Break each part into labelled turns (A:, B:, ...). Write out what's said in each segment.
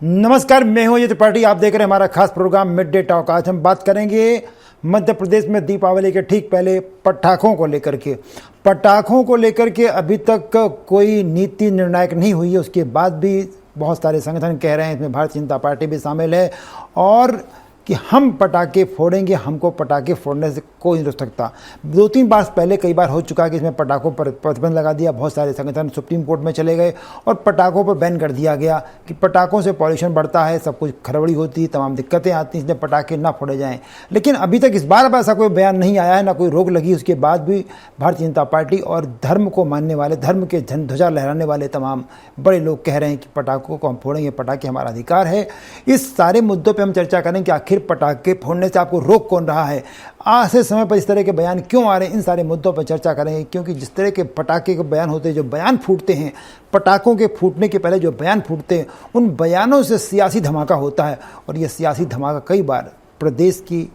A: नमस्कार, मैं हूं अजय त्रिपाठी। आप देख रहे हैं हमारा खास प्रोग्राम मिड डे टॉक। आज हम बात करेंगे मध्य प्रदेश में दीपावली के ठीक पहले पटाखों को लेकर के। पटाखों को लेकर के अभी तक कोई नीति निर्णायक नहीं हुई है। उसके बाद भी बहुत सारे संगठन कह रहे हैं, इसमें भारतीय जनता पार्टी भी शामिल है, और कि हम पटाखे फोड़ेंगे, हमको पटाखे फोड़ने से कोई नहीं रोक सकता। 2-3 बार पहले कई बार हो चुका कि इसमें पटाखों पर प्रतिबंध लगा दिया। बहुत सारे संगठन सुप्रीम कोर्ट में चले गए और पटाखों पर बैन कर दिया गया कि पटाखों से पॉल्यूशन बढ़ता है, सब कुछ खड़बड़ी होती है, तमाम दिक्कतें आती हैं, इसलिए पटाखे ना फोड़े जाएं। लेकिन अभी तक इस बार ऐसा कोई बयान नहीं आया है, ना कोई रोक लगी। उसके बाद भी भारतीय जनता पार्टी और धर्म को मानने वाले, धर्म के ध्वजा लहराने वाले तमाम बड़े लोग कह रहे हैं कि पटाखों को हम फोड़ेंगे, पटाखे हमारा अधिकार है। इस सारे मुद्दों पर हम चर्चा करें कि आखिर पटाखे फोड़ने से आपको रोक कौन रहा है, आज से समय पर इस तरह के बयान क्यों आ रहे हैं, इन सारे मुद्दों पर चर्चा करेंगे। क्योंकि जिस तरह के पटाखे के बयान होते हैं, जो बयान फूटते हैं, पटाखों के फूटने के पहले जो बयान फूटते हैं, उन बयानों से सियासी धमाका होता है। और यह सियासी धमाका कई बार प्रदेश की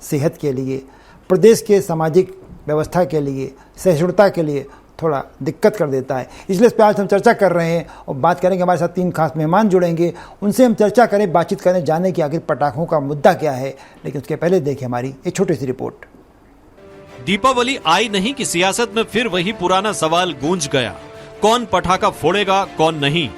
A: सेहत के लिए, प्रदेश के सामाजिक व्यवस्था के लिए, सहिष्णुता के लिए थोड़ा दिक्कत कर देता है। इसलिए इस पर आज हम चर्चा कर रहे हैं और बात करेंगे। हमारे साथ 3 खास मेहमान जुड़ेंगे, उनसे हम चर्चा करें, बातचीत करें, जाने कि आखिर पटाखों का मुद्दा क्या है। लेकिन उसके पहले देखिए हमारी एक छोटी सी रिपोर्ट।
B: दीपावली आई नहीं कि सियासत में फिर वही पुराना सवाल गूंज गया, कौन पटाखा फोड़ेगा कौन नहीं।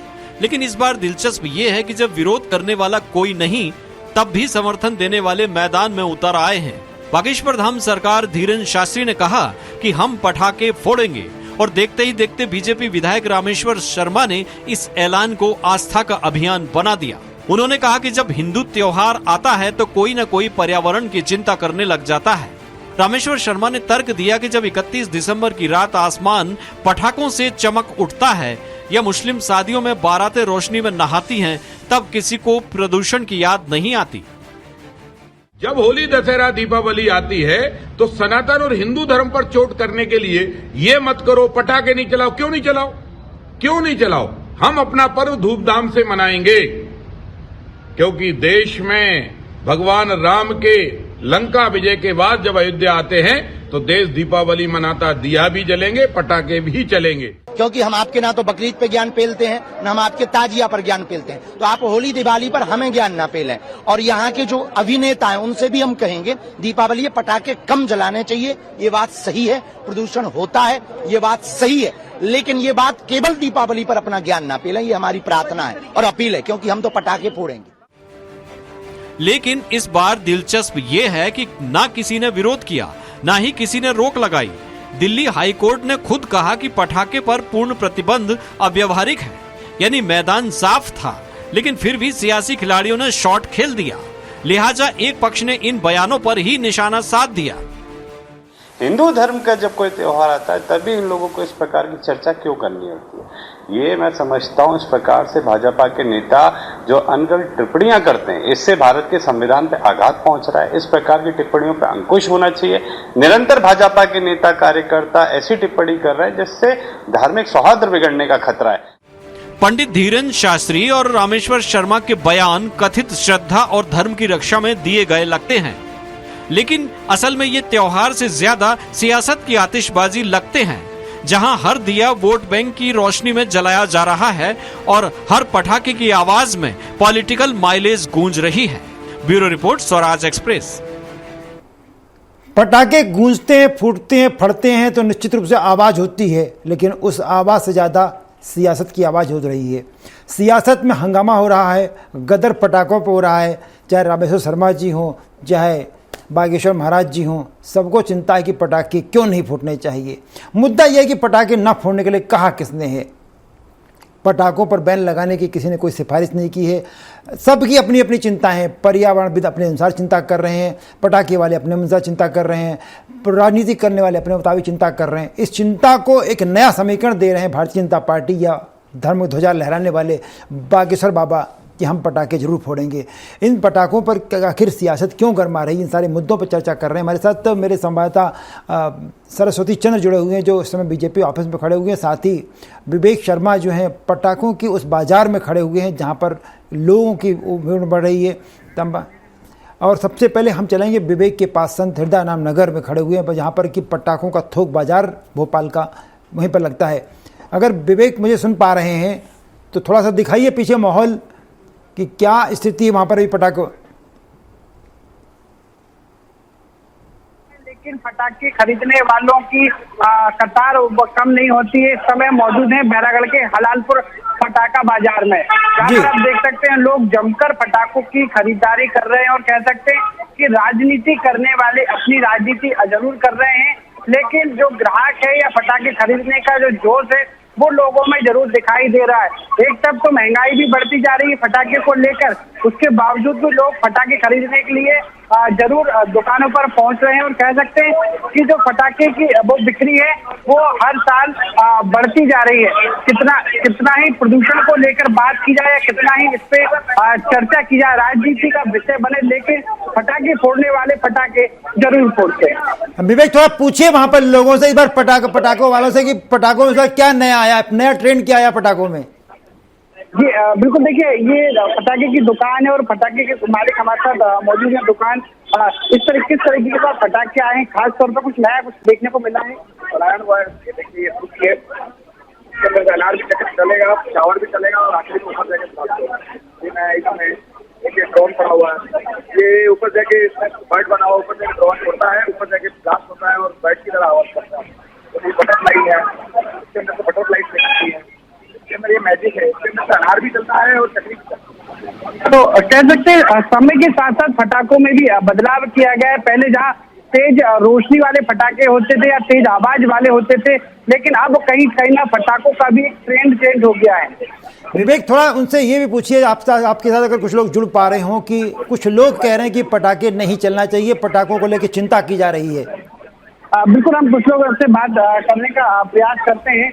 B: लेकिन इस बार दिलचस्प ये है कि जब विरोध करने वाला कोई नहीं, तब भी समर्थन देने वाले मैदान में उतर आए हैं। बागेश्वर धाम सरकार धीरेन्द्र शास्त्री ने कहा कि हम पटाखे फोड़ेंगे, और देखते ही देखते बीजेपी विधायक रामेश्वर शर्मा ने इस ऐलान को आस्था का अभियान बना दिया। उन्होंने कहा कि जब हिंदू त्योहार आता है तो कोई न कोई पर्यावरण की चिंता करने लग जाता है। रामेश्वर शर्मा ने तर्क दिया कि जब 31 दिसंबर की रात आसमान पटाखों से चमक उठता है या मुस्लिम शादियों में बारातें रोशनी में नहाती हैं, तब किसी को प्रदूषण की याद नहीं आती।
C: जब होली, दशहरा, दीपावली आती है तो सनातन और हिंदू धर्म पर चोट करने के लिए ये मत करो, पटाखे नहीं चलाओ। क्यों नहीं चलाओ? क्यों नहीं चलाओ? हम अपना पर्व धूमधाम से मनाएंगे, क्योंकि देश में भगवान राम के लंका विजय के बाद जब अयोध्या आते हैं तो देश दीपावली मनाता, दिया भी जलेंगे, पटाखे भी चलेंगे।
D: क्योंकि हम आपके ना तो बकरीद पे ज्ञान पेलते हैं, न हम आपके ताजिया पर ज्ञान पेलते हैं, तो आप होली दिवाली पर हमें ज्ञान ना पेलें। और यहाँ के जो अभिनेता हैं उनसे भी हम कहेंगे दीपावली पटाखे कम जलाने चाहिए। ये बात सही है, प्रदूषण होता है, ये बात सही है, लेकिन ये बात केवल दीपावली पर अपना ज्ञान ना पेलें, ये हमारी प्रार्थना है और अपील है, क्योंकि हम तो पटाखे फोड़ेंगे।
B: लेकिन इस बार दिलचस्प ये है कि ना किसी ने विरोध किया, ना ही किसी ने रोक लगाई। दिल्ली हाई कोर्ट ने खुद कहा कि पटाखे पर पूर्ण प्रतिबंध अव्यवहारिक है, यानी मैदान साफ था। लेकिन फिर भी सियासी खिलाड़ियों ने शॉट खेल दिया, लिहाजा एक पक्ष ने इन बयानों पर ही निशाना साध दिया।
E: हिंदू धर्म का जब कोई त्योहार आता है तभी इन लोगों को इस प्रकार की चर्चा क्यों करनी होती है? ये मैं समझता हूं, इस प्रकार से भाजपा के नेता जो अनगढ़ टिप्पणियां करते हैं, इससे भारत के संविधान पे आघात पहुंच रहा है। इस प्रकार की टिप्पणियों पे अंकुश होना चाहिए। निरंतर भाजपा के नेता कार्यकर्ता ऐसी टिप्पणी कर रहे हैं जिससे धार्मिक सौहार्द बिगड़ने का खतरा है।
B: पंडित धीरेन्द्र शास्त्री और रामेश्वर शर्मा के बयान कथित श्रद्धा और धर्म की रक्षा में दिए गए लगते हैं, लेकिन असल में ये त्योहार से ज्यादा सियासत की आतिशबाजी लगते हैं, जहां हर दिया वोट बैंक की रोशनी में जलाया जा रहा है और हर पटाखे की आवाज में पॉलिटिकल माइलेज गूंज रही है। Bureau report, Swaraj express.
A: पटाखे गूंजते हैं, फूटते हैं, फटते हैं तो निश्चित रूप से आवाज होती है, लेकिन उस आवाज से ज्यादा सियासत की आवाज हो रही है। सियासत में हंगामा हो रहा है, गदर पटाखों पर हो रहा है। चाहे रामेश्वर शर्मा जी हों, चाहे बागेश्वर महाराज जी हों, सबको चिंता है कि पटाखे क्यों नहीं फूटने चाहिए। मुद्दा यह है कि पटाखे न फोड़ने के लिए कहा किसने है? पटाखों पर बैन लगाने की किसी ने कोई सिफारिश नहीं की है। सबकी अपनी अपनी चिंता है। पर्यावरणविद अपने अनुसार चिंता कर रहे हैं, पटाखे वाले अपने अनुसार चिंता कर रहे हैं, राजनीति करने वाले अपने मुताबिक चिंता कर रहे हैं। इस चिंता को एक नया समीकरण दे रहे हैं भारतीय जनता पार्टी या धर्म ध्वजा लहराने वाले बागेश्वर बाबा कि हम पटाखे जरूर फोड़ेंगे। इन पटाखों पर आखिर सियासत क्यों गरमा रही, इन सारे मुद्दों पर चर्चा कर रहे हैं। हमारे साथ मेरे संवाददाता सरस्वती चंद्र जुड़े हुए हैं, जो इस समय बीजेपी ऑफिस में खड़े हुए हैं। साथ ही विवेक शर्मा जो हैं पटाखों की उस बाजार में खड़े हुए हैं जहां पर लोगों की भीड़ बढ़ रही है। और सबसे पहले हम चलेंगे विवेक के पास, संत हृदय नाम नगर में खड़े हुए हैं, जहाँ पर कि पटाखों का थोक बाजार भोपाल का वहीं पर लगता है। अगर विवेक मुझे सुन पा रहे हैं तो थोड़ा सा दिखाइए पीछे माहौल कि क्या स्थिति है वहां पर भी पटाखों?
F: लेकिन पटाखे खरीदने वालों की कतार कम नहीं होती है। इस समय मौजूद है बैरागढ़ के हलालपुर पटाखा बाजार में, जहाँ पर आप देख सकते हैं लोग जमकर पटाखों की खरीदारी कर रहे हैं और कह सकते हैं कि राजनीति करने वाले अपनी राजनीति जरूर कर रहे हैं, लेकिन जो ग्राहक है या पटाखे खरीदने का जो जोश है वो लोगों में जरूर दिखाई दे रहा है। एक तरफ तो महंगाई भी बढ़ती जा रही है पटाखे को लेकर, उसके बावजूद भी लोग पटाखे खरीदने के लिए जरूर दुकानों पर पहुंच रहे हैं और कह सकते हैं कि जो पटाखे की वो बिक्री है वो हर साल बढ़ती जा रही है। कितना ही प्रदूषण को लेकर बात की जाए या कितना ही इस पे चर्चा की जाए, राजनीति का विषय बने, लेकिन पटाखे फोड़ने वाले पटाखे जरूर फोड़ते हैं।
A: विवेक, थोड़ा पूछिए वहां पर लोगों से इस बार पटाखों वालों से कि पटाखों में क्या नया आया, नया ट्रेंड क्या आया पटाखों में?
F: जी बिल्कुल, देखिए ये पटाखे की दुकान है और पटाखे के मालिक हमारे साथ मौजूद है। दुकान किस तरीके के पटाखे आए हैं, खास तौर पर कुछ नया कुछ देखने को मिला है? देखिए अनार भी चलेगा, शावर भी चलेगा और आखिरी में ऊपर जाके देखिए ड्रोन पड़ा हुआ है, ये ऊपर जाके बर्ड बना हुआ, ऊपर जाके ड्रोन होता है, ऊपर जाके ब्लास्ट होता है और बर्ड की तरह आवाज करता है। तो ये बटरफ्लाई है, इसके अंदर से बटरफ्लाई निकलती है, इसके अंदर ये मैजिक है, इसके अंदर से अनार भी चलता है और चकरी भी चलता है। तो कह सकते हैं समय के साथ साथ पटाखों में भी बदलाव किया गया है। पहले जहाँ तेज रोशनी वाले पटाखे होते थे या तेज आवाज वाले होते थे, लेकिन अब कहीं ना पटाखों का भी एक ट्रेंड चेंज हो गया है।
A: विवेक, थोड़ा उनसे ये भी पूछिए, आपके साथ अगर कुछ लोग जुड़ पा रहे हों कि कुछ लोग कह रहे हैं कि पटाखे नहीं चलना चाहिए, पटाखों को लेकर चिंता की जा रही है।
F: बिल्कुल, हम कुछ लोगों से बात करने का प्रयास करते हैं।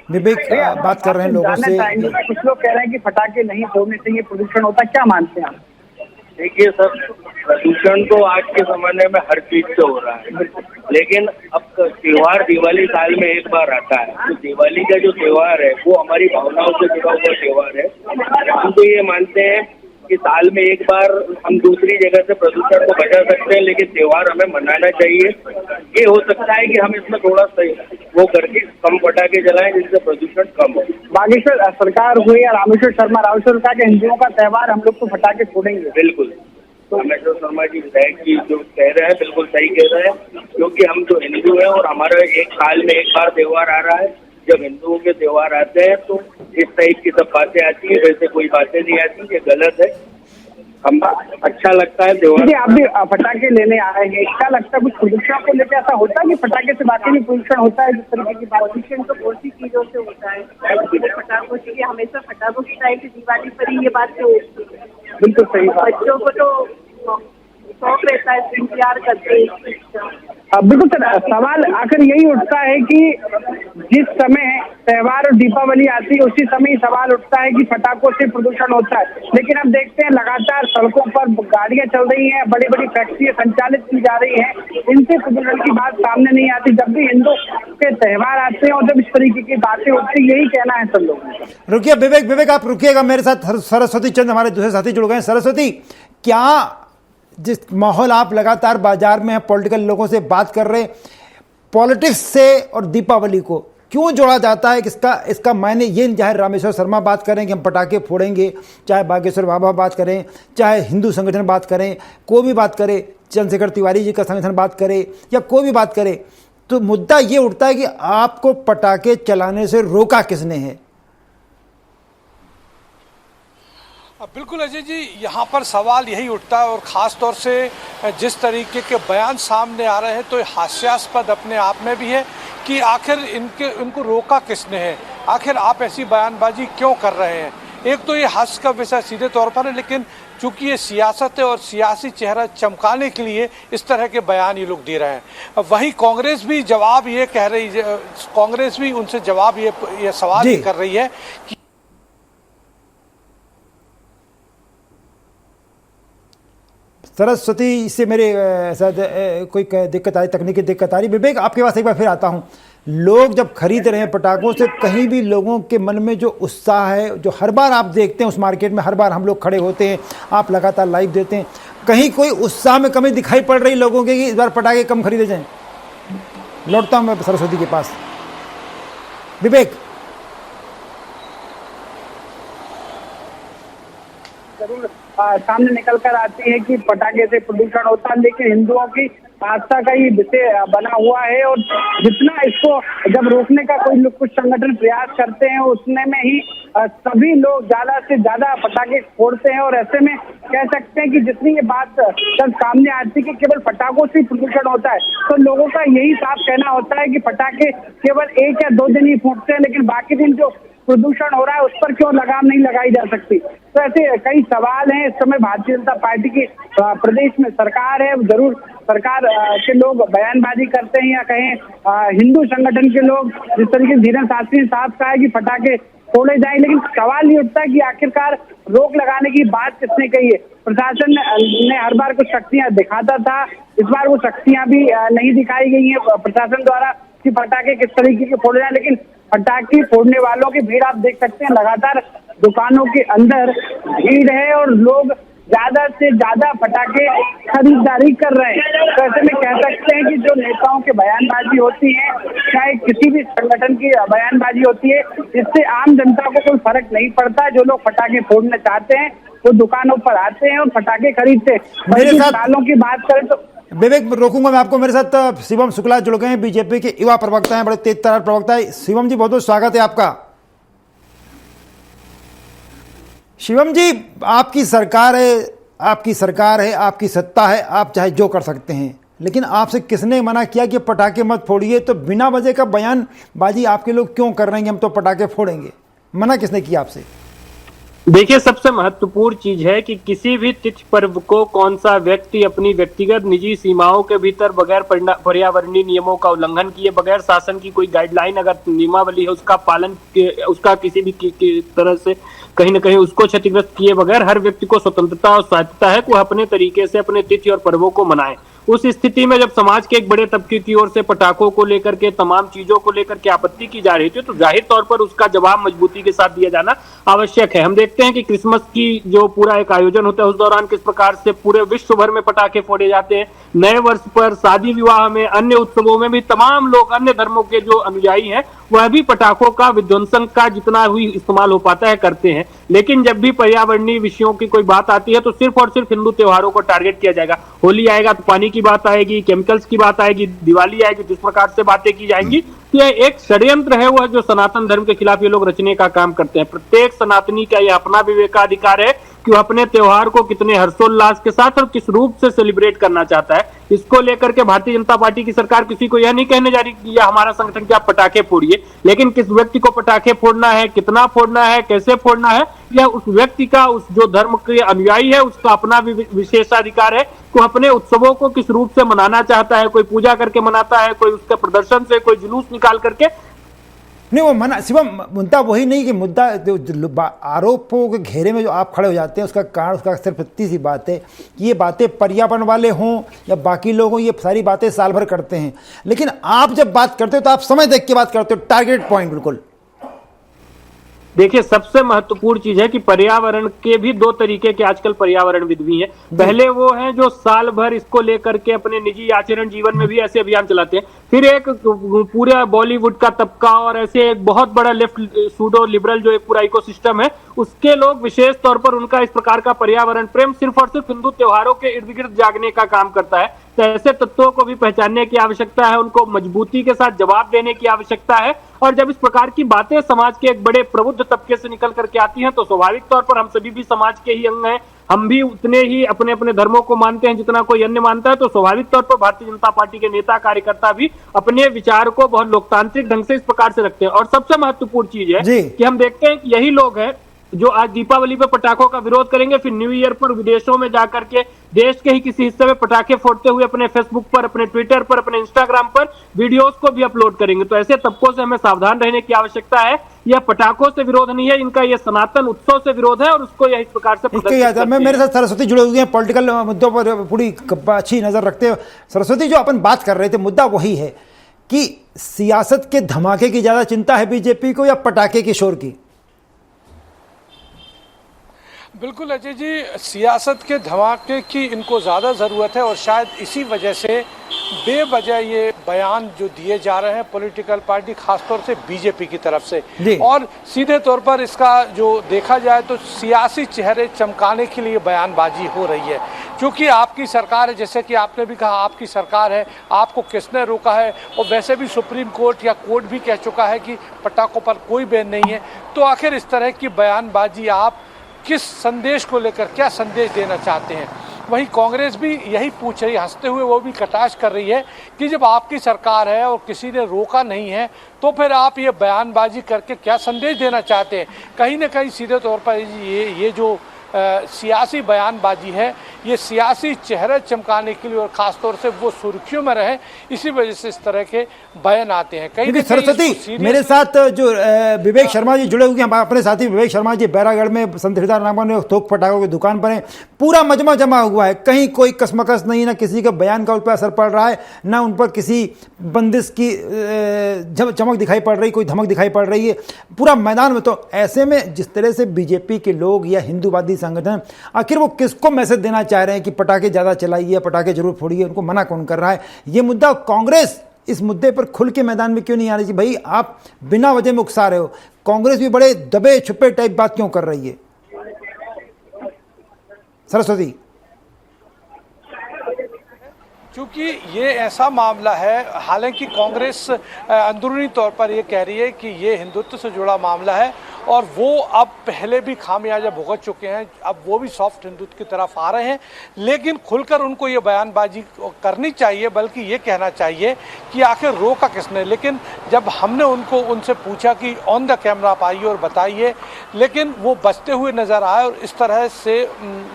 A: विवेक बात कर रहे हैं लोगों से।
F: कुछ लोग कह रहे हैं कि पटाखे नहीं फोड़ने से ये प्रदूषण होता है, क्या मानते हैं आप?
G: देखिए सर, प्रदूषण तो आज के जमाने में हर चीज से हो रहा है, लेकिन अब त्योहार दिवाली साल में एक बार आता है, तो दिवाली का जो त्योहार है वो हमारी भावनाओं से जुड़ा हुआ त्योहार है। हम तो ये मानते हैं कि साल में एक बार हम दूसरी जगह से प्रदूषण को बचा सकते हैं, लेकिन त्योहार हमें मनाना चाहिए। ये हो सकता है कि हम इसमें थोड़ा सा वो करके कम पटाखे जलाएं जिससे प्रदूषण कम हो।
F: बागेश्वर सरकार हुई या रामेश्वर शर्मा कहा कि हिंदुओं का त्योहार, हम लोग तो पटाखे फोड़ेंगे।
G: बिल्कुल, रामेश्वर शर्मा जी विधायक जी जो कह रहे हैं बिल्कुल सही कह रहे हैं, क्योंकि हम तो हिंदू हैं और हमारा एक साल में एक बार त्योहार आ रहा है। जब हिंदुओं के त्योहार आते हैं तो इस टाइप की सब बातें आती है, वैसे कोई बातें नहीं आती, ये गलत है। हम अच्छा लगता है त्योहार।
F: आप भी पटाखे लेने आ रहे हैं, क्या लगता है कुछ प्रदूषण को लेकर ऐसा होता है कि पटाखे से बाकी भी प्रदूषण होता है? जिस तरीके की
H: प्रदूषण तो बहुत सी चीजों से होता है, पटाखों से, हमेशा पटाखों की टाइम से दिवाली पर ही ये बात तो
F: बिल्कुल सही।
H: बच्चों को तो शौक रहता है, इंतजार करते हैं।
F: बिल्कुल सर, सवाल आखिर यही उठता है कि जिस समय त्योहार और दीपावली आती है उसी समय सवाल उठता है कि पटाखों से प्रदूषण होता है, लेकिन अब देखते हैं लगातार सड़कों पर गाड़ियां चल रही हैं, बड़ी बड़ी फैक्ट्रियां संचालित की जा रही हैं, इनसे प्रदूषण की बात सामने नहीं आती। जब भी हिंदू के त्योहार आते हैं और जब इस तरीके की बातें होती है, यही कहना है सब लोगों का।
A: रुकिए विवेक, आप रुकिएगा, मेरे साथ सरस्वती चंद हमारे दूसरे साथी जुड़ गए हैं। सरस्वती, क्या जिस माहौल आप लगातार बाजार में पॉलिटिकल लोगों से बात कर रहे, पॉलिटिक्स से और दीपावली को क्यों जोड़ा जाता है? इसका मायने ये, चाहे रामेश्वर शर्मा बात करें कि हम पटाखे फोड़ेंगे, चाहे बागेश्वर बाबा बात करें, चाहे हिंदू संगठन बात करें, कोई भी बात करे, चंद्रशेखर तिवारी जी का संगठन बात करे या कोई भी बात करे, तो मुद्दा ये उठता है कि आपको पटाखे चलाने से रोका किसने है?
I: बिल्कुल अजय जी, यहाँ पर सवाल यही उठता है और ख़ास तौर से जिस तरीके के बयान सामने आ रहे हैं तो हास्यास्पद अपने आप में भी है कि आखिर इनको रोका किसने है, आखिर आप ऐसी बयानबाजी क्यों कर रहे हैं। एक तो ये हास्य का विषय सीधे तौर पर है, लेकिन चूंकि ये सियासत है और सियासी चेहरा चमकाने के लिए इस तरह के बयान ये लोग दे रहे हैं। वहीं कांग्रेस भी जवाब ये कह रही है, कांग्रेस भी उनसे जवाब ये सवाल ये कर रही है कि
A: सरस्वती से मेरे शायद कोई दिक्कत आई, तकनीकी दिक्कत आ रही। विवेक, आपके पास एक बार फिर आता हूं। लोग जब खरीद रहे हैं पटाखों से, कहीं भी लोगों के मन में जो उत्साह है, जो हर बार आप देखते हैं उस मार्केट में, हर बार हम लोग खड़े होते हैं, आप लगातार लाइव देते हैं, कहीं कोई उत्साह में कमी दिखाई पड़ रही लोगों के कि इस बार पटाखे कम खरीदे जाएं? लौटता हूं मैं सरस्वती के पास। विवेक।
F: जरूर सामने निकल कर आती है कि पटाखे से प्रदूषण होता है, लेकिन हिंदुओं की आस्था का ये विषय बना हुआ है और जितना इसको जब रोकने का कोई कुछ संगठन प्रयास करते हैं उतने में ही सभी लोग ज्यादा से ज्यादा पटाखे फोड़ते हैं। और ऐसे में कह सकते हैं कि जितनी ये बात जब सामने आती है कि केवल पटाखों से प्रदूषण होता है, तो लोगों का यही साफ कहना होता है कि पटाखे केवल 1 या 2 दिन ही फूटते हैं, लेकिन बाकी दिन जो प्रदूषण हो रहा है उस पर क्यों लगाम नहीं लगाई जा सकती। तो ऐसे कई सवाल हैं। इस समय भारतीय जनता पार्टी की प्रदेश में सरकार है, जरूर सरकार के लोग बयानबाजी करते हैं या कहें हिंदू संगठन के लोग, जिस तरीके से धीरेन्द्र शास्त्री ने साफ कहा है कि पटाखे फोड़े जाए, लेकिन सवाल ये उठता है कि आखिरकार रोक लगाने की बात किसने कही है। प्रशासन ने हर बार कुछ शक्तियां दिखाता था, इस बार वो शक्तियां भी नहीं दिखाई गई है प्रशासन द्वारा कि पटाखे किस तरीके के फोड़े जाए। लेकिन पटाखे फोड़ने वालों की भीड़ आप देख सकते हैं, लगातार दुकानों के अंदर भीड़ है और लोग ज्यादा से ज्यादा पटाखे खरीदारी कर रहे हैं। तो ऐसे में कह सकते हैं कि जो नेताओं की बयानबाजी होती है, चाहे किसी भी संगठन की बयानबाजी होती है, इससे आम जनता को कोई फर्क नहीं पड़ता। जो लोग पटाखे फोड़ना चाहते हैं वो दुकानों पर आते हैं और पटाखे खरीदते हैं।
A: मेरे साथ
F: सालों की बात करें तो
A: विवेक रोकूंगा मैं आपको। मेरे साथ शिवम शुक्ला जुड़ गए हैं, बीजेपी के युवा प्रवक्ता हैं, बड़े तेज तर्रार प्रवक्ता है। शिवम जी बहुत बहुत स्वागत है आपका। शिवम जी, आपकी सरकार है, आपकी सत्ता है, आप चाहे जो कर सकते हैं, लेकिन आपसे किसने मना किया कि पटाखे मत फोड़िए? तो बिना वजह का बयानबाजी आपके लोग क्यों कर रहे हैं, हम तो पटाखे फोड़ेंगे? मना किसने किया आपसे?
J: देखिए, सबसे महत्वपूर्ण चीज है कि किसी भी तिथि पर्व को कौन सा व्यक्ति अपनी व्यक्तिगत निजी सीमाओं के भीतर बगैर पर्यावरणीय नियमों का उल्लंघन किए, बगैर शासन की कोई गाइडलाइन अगर नियमावली है उसका पालन, उसका किसी भी तरह से कहीं ना कहीं उसको क्षतिग्रस्त किए बगैर हर व्यक्ति को स्वतंत्रता और स्वायत्तता है कि वह अपने तरीके से अपने तिथि और पर्वों को मनाए। उस स्थिति में जब समाज के एक बड़े तबके की ओर से पटाखों को लेकर के, तमाम चीजों को लेकर के आपत्ति की जा रही थी, तो जाहिर तौर पर उसका जवाब मजबूती के साथ दिया जाना आवश्यक है। हम देखते हैं कि क्रिसमस की जो पूरा एक आयोजन होता है उस दौरान किस प्रकार से पूरे विश्व भर में पटाखे फोड़े जाते हैं। नए वर्ष पर, शादी विवाह में, अन्य उत्सवों में भी तमाम लोग, अन्य धर्मों के जो अनुयायी हैं, वह भी पटाखों का विध्वंसन का जितना भी इस्तेमाल हो पाता है करते हैं। लेकिन जब भी पर्यावरणीय विषयों की कोई बात आती है तो सिर्फ और सिर्फ हिंदू त्योहारों को टारगेट किया जाएगा। होली आएगा तो पानी की बात आएगी, केमिकल्स की बात आएगी, दिवाली आएगी, जिस प्रकार से बातें की जाएंगी, यह एक षड्यंत्र है वह जो सनातन धर्म के खिलाफ ये लोग रचने का काम करते हैं। प्रत्येक सनातनी का यह अपना विवेकाधिकार है कि वह अपने त्योहार को कितने हर्षोल्लास के साथ और किस रूप से सेलिब्रेट करना चाहता है। इसको लेकर के भारतीय जनता पार्टी की सरकार किसी को यह नहीं कहने जा रही कि यह हमारा संगठन कि आप पटाखे फोड़िए, लेकिन किस व्यक्ति को पटाखे फोड़ना है, कितना फोड़ना है, कैसे फोड़ना है, यह उस व्यक्ति का, उस जो धर्म के अनुयायी है उसका अपना विशेषाधिकार है कि वह अपने उत्सवों को किस रूप से मनाना चाहता है। कोई पूजा करके मनाता है, कोई उसके प्रदर्शन से, कोई जुलूस निकाल करके
A: नहीं। वो मना शिवम, मुद्दा वही नहीं कि मुद्दा जो आरोपों के घेरे में जो आप खड़े हो जाते हैं उसका कारण, उसका सिर्फ इतनी सी बात है कि ये बातें पर्यावरण वाले हों या बाकी लोग हों, ये सारी बातें साल भर करते हैं, लेकिन आप जब बात करते हो तो आप समय देख के बात करते हो, टारगेट पॉइंट बिल्कुल।
J: देखिए, सबसे महत्वपूर्ण चीज है कि पर्यावरण के भी 2 तरीके के आजकल पर्यावरणविद भी हैं। पहले वो हैं जो साल भर इसको लेकर के अपने निजी आचरण जीवन में भी ऐसे अभियान चलाते हैं। फिर एक पूरा बॉलीवुड का तबका और ऐसे एक बहुत बड़ा लेफ्ट सूडो लिबरल जो एक पूरा इकोसिस्टम है, उसके लोग विशेष तौर पर उनका इस प्रकार का पर्यावरण प्रेम सिर्फ और सिर्फ हिंदू त्योहारों के इर्द गिर्द जागने का काम करता है। तो ऐसे तत्वों को भी पहचानने की आवश्यकता है, उनको मजबूती के साथ जवाब देने की आवश्यकता है। और जब इस प्रकार की बातें समाज के एक बड़े प्रबुद्ध तबके से निकल करके आती हैं तो स्वाभाविक तौर पर हम सभी भी समाज के ही अंग हैं, हम भी उतने ही अपने अपने धर्मों को मानते हैं जितना कोई अन्य मानता है। तो स्वाभाविक तौर पर भारतीय जनता पार्टी के नेता कार्यकर्ता भी अपने विचार को बहुत लोकतांत्रिक ढंग से इस प्रकार से रखते हैं। और सबसे महत्वपूर्ण चीज है कि हम देखते हैं कि यही लोग हैं जो आज दीपावली पे पटाखों का विरोध करेंगे, फिर न्यू ईयर पर विदेशों में जाकर के देश के ही किसी हिस्से में पटाखे फोड़ते हुए अपने फेसबुक पर, अपने ट्विटर पर, अपने इंस्टाग्राम पर वीडियोस को भी अपलोड करेंगे। तो ऐसे तबकों से हमें सावधान रहने की आवश्यकता है। यह पटाखों से विरोध नहीं है, इनका यह सनातन उत्सव से विरोध है और उसको यह इस प्रकार से
A: मेरे साथ सरस्वती जुड़े हुए हैं, पॉलिटिकल मुद्दों पर पूरी अच्छी नजर रखते हो। सरस्वती, जो अपन बात कर रहे थे, मुद्दा वही है कि सियासत के धमाके की ज्यादा चिंता है बीजेपी को या पटाखे के शोर की?
I: बिल्कुल अजय जी, सियासत के धमाके की इनको ज़्यादा ज़रूरत है और शायद इसी वजह से बेवजह ये बयान जो दिए जा रहे हैं पॉलिटिकल पार्टी, खासतौर से बीजेपी की तरफ से, और सीधे तौर पर इसका जो देखा जाए तो सियासी चेहरे चमकाने के लिए बयानबाजी हो रही है। क्योंकि आपकी सरकार है, जैसे कि आपने भी कहा आपकी सरकार है, आपको किसने रोका है, और वैसे भी सुप्रीम कोर्ट या कोर्ट भी कह चुका है कि पटाखों पर कोई बैन नहीं है। तो आखिर इस तरह की बयानबाजी आप किस संदेश को लेकर, क्या संदेश देना चाहते हैं? वहीं कांग्रेस भी यही पूछ रही है, हंसते हुए वो भी कटाक्ष कर रही है कि जब आपकी सरकार है और किसी ने रोका नहीं है तो फिर आप ये बयानबाजी करके क्या संदेश देना चाहते हैं? कहीं ना कहीं सीधे तौर पर ये जो सियासी बयानबाजी है, ये सियासी चेहरे चमकाने के लिए और खासतौर से वो सुर्खियों में रहे, इसी वजह से इस तरह के बयान आते हैं। कहीं
A: सरस्वती, मेरे साथ जो विवेक शर्मा जी जुड़े हुए हैं, अपने साथी विवेक शर्मा जी बैरागढ़ में संत हृदयनारायण में थोक पटाखों की दुकान पर है, पूरा मजमा जमा हुआ है, कहीं कोई कसमकस नहीं, ना किसी के बयान का उन पर असर पड़ रहा है, ना उन पर किसी बंदिश की चमक दिखाई पड़ रही, कोई धमक दिखाई पड़ रही है पूरा मैदान में। तो ऐसे में जिस तरह से बीजेपी के लोग या हिंदूवादी संगठन आखिर वो किसको मैसेज देना चाह रहे हैं कि पटाखे ज्यादा चलाइए, पटाखे जरूर फोड़िए, उनको मना कौन कर रहा है? ये मुद्दा कांग्रेस इस मुद्दे पर खुल के मैदान में क्यों नहीं आ रही? भाई आप बिना वजह में उकसा रहे हो, कांग्रेस भी बड़े दबे छुपे टाइप बात क्यों कर रही है? सरस्वती,
I: क्योंकि ये ऐसा मामला है, हालांकि कांग्रेस अंदरूनी तौर पर ये कह रही है कि ये हिंदुत्व से जुड़ा मामला है और वो अब पहले भी खामियाजा भुगत चुके हैं, अब वो भी सॉफ्ट हिंदुत्व की तरफ आ रहे हैं, लेकिन खुलकर उनको ये बयानबाजी करनी चाहिए, बल्कि ये कहना चाहिए कि आखिर रोका किसने। लेकिन जब हमने उनसे पूछा कि ऑन द कैमरा आप आइए और बताइए, लेकिन वो बचते हुए नजर आए और इस तरह से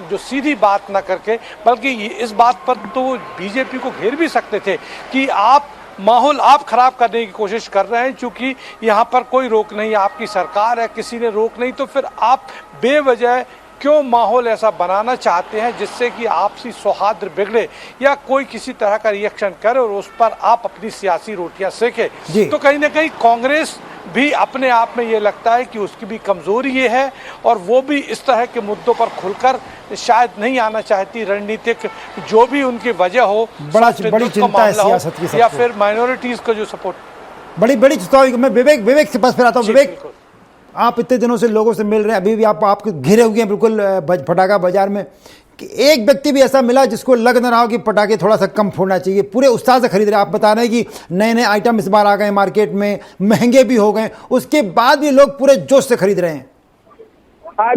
I: जो सीधी बात ना करके, बल्कि इस बात पर तो बीजेपी को घेर भी सकते थे कि आप माहौल आप खराब करने की कोशिश कर रहे हैं, क्योंकि यहाँ पर कोई रोक नहीं, आपकी सरकार है, किसी ने रोक नहीं, तो फिर आप बेवजह क्यों माहौल ऐसा बनाना चाहते हैं जिससे कि आपसी सौहार्द बिगड़े या कोई किसी तरह का रिएक्शन करे और उस पर आप अपनी सियासी रोटियां सेके। तो कहीं ना कहीं कांग्रेस भी अपने आप में ये लगता है कि उसकी भी कमजोरी ये है और वो भी इस तरह के मुद्दों पर खुलकर शायद नहीं आना चाहती। रणनीतिक जो भी उनकी वजह हो,
A: बड़ी चिंता है सियासत की,
I: या फिर माइनॉरिटीज का जो सपोर्ट,
A: बड़ी चिंता। मैं विवेक से पास फिर आता हूँ। विवेक, आप इतने दिनों से लोगों से मिल रहे हैं, अभी भी आप घिरे हुए हैं बिल्कुल पटाखा बाजार में, कि एक व्यक्ति भी ऐसा मिला जिसको लग न रहा हो कि पटाखे थोड़ा सा कम फोड़ना चाहिए? पूरे उत्साह से खरीद रहे हैं। आप बता रहे हैं कि नए नए आइटम इस बार आ गए मार्केट में, महंगे भी हो गए, उसके बाद भी लोग पूरे जोश से खरीद रहे हैं।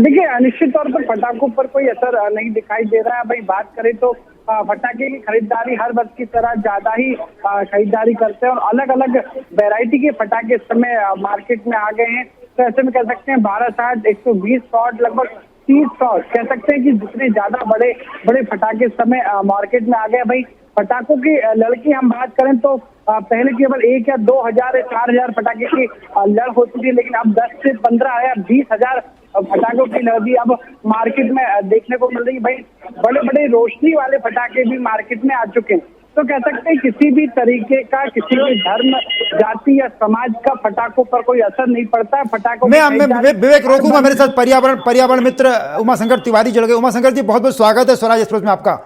F: देखिए, निश्चित तौर पर पटाखों पर कोई असर नहीं दिखाई दे रहा है। भाई बात करें तो पटाखे की खरीदारी हर वर्ष की तरह ज्यादा ही खरीदारी करते हैं और अलग अलग वैरायटी के पटाखे इस समय मार्केट में आ गए हैं। तो ऐसे में कह सकते हैं 12-60, 120 शॉट, लगभग 30 शॉट कह सकते हैं कि जितने ज्यादा बड़े बड़े पटाखे इस समय मार्केट में आ गए। भाई पटाखों की लड़की हम बात करें तो पहले केवल 1 या 2 हजार या 4 हजार पटाखे की लड़ होती थी, लेकिन अब 10 से 15 या 20 हजार पटाखों की लड़ी अब मार्केट में देखने को मिल रही है। भाई बड़े बड़े रोशनी वाले पटाखे भी मार्केट में आ चुके हैं। तो कह सकते हैं किसी भी तरीके का, किसी भी धर्म, जाति या समाज का पटाखों पर कोई असर नहीं पड़ता है। पटाखों
A: मैं विवेक रोकूंगा, मेरे साथ पर्यावरण मित्र उमाशंकर तिवारी जुड़ गए। उमाशंकर जी, बहुत बहुत स्वागत है स्वराज एक्सप्रेस में आपका।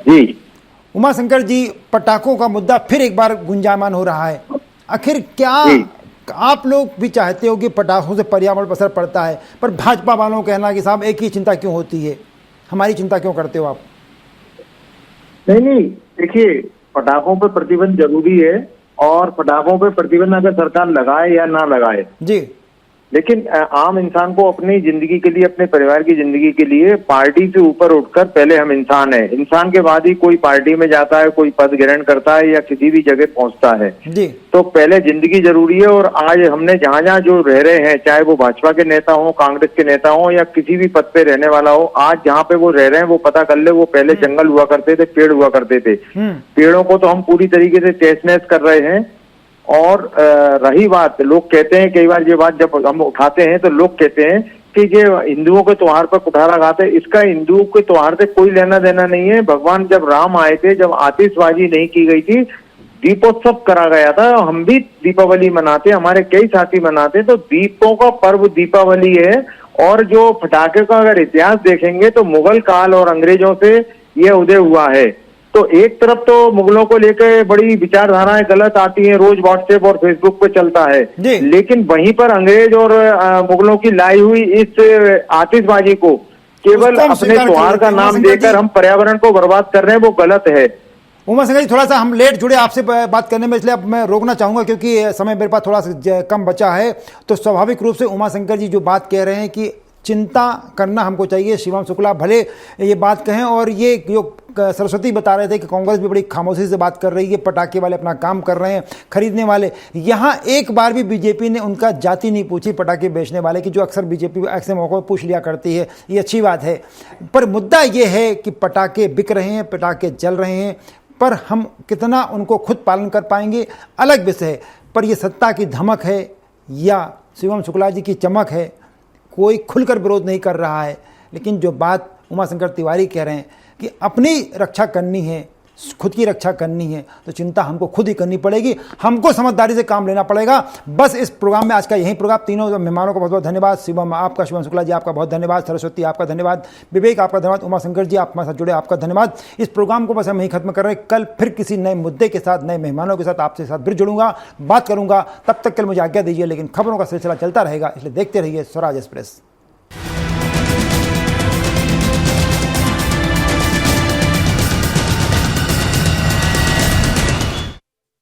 K: जी
A: उमाशंकर जी, पटाखों का मुद्दा फिर एक बार गुंजायमान हो रहा है। आखिर क्या आप लोग भी चाहते हो कि पटाखों से पर्यावरण पर असर पड़ता है, पर भाजपा वालों का कहना कि साहब एक ही चिंता क्यों होती है, हमारी चिंता क्यों करते हो आप?
K: नहीं, देखिए, पटाखों पर प्रतिबंध जरूरी है और पटाखों पर प्रतिबंध अगर सरकार लगाए या ना लगाए
A: जी,
K: लेकिन आम इंसान को अपनी जिंदगी के लिए, अपने परिवार की जिंदगी के लिए पार्टी से ऊपर उठकर पहले हम इंसान हैं, इंसान के बाद ही कोई पार्टी में जाता है, कोई पद ग्रहण करता है या किसी भी जगह पहुंचता है
A: जी।
K: तो पहले जिंदगी जरूरी है। और आज हमने जहां जहां जो रह रहे हैं, चाहे वो भाजपा के नेता हो, कांग्रेस के नेता हो या किसी भी पद पे रहने वाला हो, आज जहाँ पे वो रह रहे हैं वो पता कर ले, वो पहले जंगल हुआ करते थे, पेड़ हुआ करते थे। पेड़ों को तो हम पूरी तरीके से तहस नहस कर रहे हैं। और रही बात, लोग कहते हैं, कई बार ये बात जब हम उठाते हैं तो लोग कहते हैं कि ये हिंदुओं के त्योहार पर कुठारा गाते हैं। इसका हिंदुओं के त्योहार से कोई लेना देना नहीं है। भगवान जब राम आए थे, जब आतिशबाजी नहीं की गई थी, दीपोत्सव करा गया था। हम भी दीपावली मनाते, हमारे कई साथी मनाते। तो दीपों का पर्व दीपावली है। और जो पटाखे का अगर इतिहास देखेंगे तो मुगल काल और अंग्रेजों से यह उदय हुआ है। तो एक तरफ तो मुगलों को लेकर बड़ी विचारधाराएं गलत आती हैं, रोज व्हाट्सएप और फेसबुक पे चलता है, लेकिन वहीं पर अंग्रेज और मुगलों की लाई हुई इस आतिशबाजी को केवल अपने त्योहार का नाम देकर हम पर्यावरण को बर्बाद कर रहे हैं, वो गलत है।
A: उमाशंकर जी, थोड़ा सा हम लेट जुड़े आपसे बात करने में, इसलिए अब मैं रोकना चाहूंगा क्योंकि समय मेरे पास थोड़ा सा कम बचा है। तो स्वाभाविक रूप से उमाशंकर जी जो बात कह रहे हैं कि चिंता करना हमको चाहिए, शिवम शुक्ला भले ये बात कहें, और ये जो सरस्वती बता रहे थे कि कांग्रेस भी बड़ी खामोशी से बात कर रही है, पटाखे वाले अपना काम कर रहे हैं, खरीदने वाले। यहाँ एक बार भी बीजेपी ने उनका जाति नहीं पूछी पटाखे बेचने वाले की, जो अक्सर बीजेपी ऐसे मौक़ों पर पूछ लिया करती है, ये अच्छी बात है। पर मुद्दा ये है कि पटाखे बिक रहे हैं, पटाखे जल रहे हैं, पर हम कितना उनको खुद पालन कर पाएंगे अलग विषय है। पर ये सत्ता की धमक है या शिवम शुक्ला जी की चमक है, कोई खुलकर विरोध नहीं कर रहा है। लेकिन जो बात उमाशंकर तिवारी कह रहे हैं कि अपनी रक्षा करनी है, खुद की रक्षा करनी है, तो चिंता हमको खुद ही करनी पड़ेगी, हमको समझदारी से काम लेना पड़ेगा। बस इस प्रोग्राम में आज का यही प्रोग्राम। तीनों मेहमानों का बहुत बहुत धन्यवाद। शिवम आपका, शिवम शुक्ला जी आपका बहुत धन्यवाद, सरस्वती आपका धन्यवाद, विवेक आपका धन्यवाद, उमाशंकर जी आप हमारे साथ जुड़े आपका धन्यवाद। इस प्रोग्राम को बस हम यहीं खत्म कर रहे हैं। कल फिर किसी नए मुद्दे के साथ, नए मेहमानों के साथ आपसे साथ फिर जुड़ूंगा, बात करूंगा। तब तक के लिए मुझे आज्ञा दीजिए, लेकिन खबरों का सिलसिला चलता रहेगा, इसलिए देखते रहिए स्वराज एक्सप्रेस।